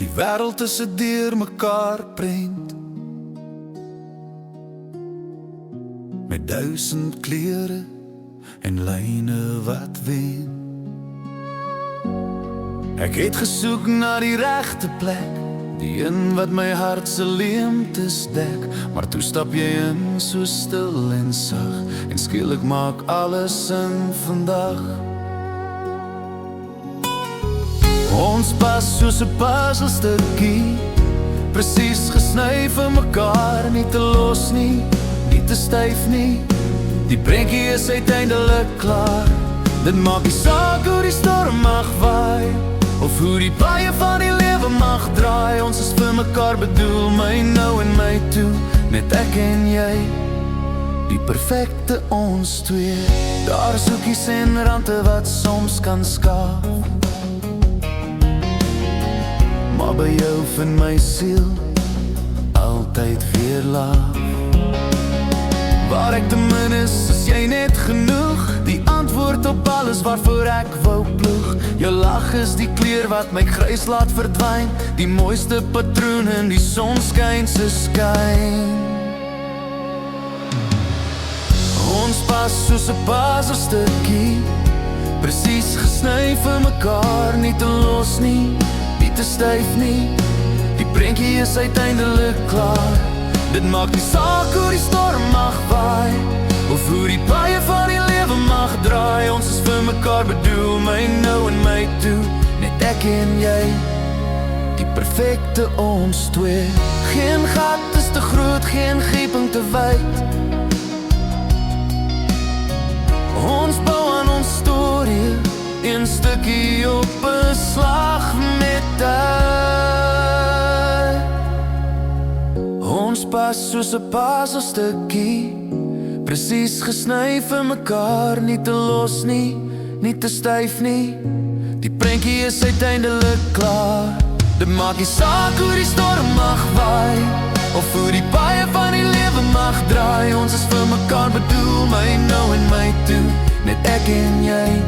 Die wêreld is 'n deur mekaar prent, met 1000 kleure en lyne wat wen. Ek het gesoek na die regte plek, die een wat my hart se leemtes dek. Maar toe stap jy in so stil en sag, en skielik maak alles sin vandag. Ons pas soos 'n puzzelstukkie, presies gesny vir mekaar. Nie te los nie, nie te styf nie, die prentjie is uiteindelik klaar. Dit maak nie saak hoe die storm mag waai, of hoe die paaie van die lewe mag draai. Ons is vir mekaar bedoel, my nou en my toe, net ek en jy, die perfekte ons twee. Daar is hoekies en rande wat soms kan skaaf, maar by jou vind my siel altyd weer laag. Waar ek te min is jy net genoeg, die antwoord op alles waarvoor ek wou ploeg. Jou lach is die kleur wat my grys laat verdwyn, die mooiste patroon in die sonskyn se skyn. Ons pas soos 'n puzzelstukkie, presies gesny vir mekaar. Nie te los nie, nie te styf nie, die prentjie is uiteindelik klaar. Dit maak nie saak hoe die storm mag waai, of hoe die paaie van die lewe mag draai. Ons is vir mekaar bedoel, my nou en my toe, net ek en jy, die perfekte ons twee. Geen gat is te groot, geen gieping te wyd. Ons bou aan ons storie, een stukkie op 'n slag met tyd. Ons pas soos 'n puzzelstukkie, presies gesny vir mekaar. Nie te los nie, nie te styf nie, die prentjie is uiteindelik klaar. Dit maak nie saak hoe die storm mag waai, of hoe die paaie van die lewe mag draai. Ons is vir mekaar bedoel, my nou en my toe, net ek en jy,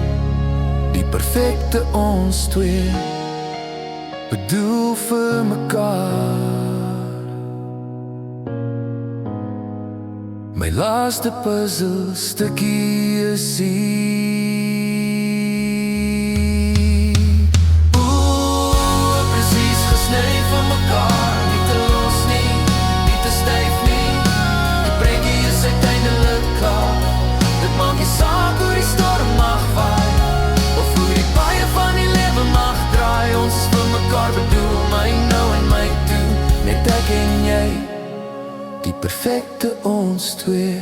die perfekte ons twee, bedoel vir mekaar. My laaste puzzelstukkie is hier. Oeh, presies gesny vir mekaar. Nie te los nie, nie te styf nie, die prentjie is uiteindelik klaar. Dit maak nie saak hoe die storm mag waai, of hoe die paaie van die lewe mag draai. Ons is vir mekaar bedoel, my nou en my toe, net ek en jy, die perfekte ons twee.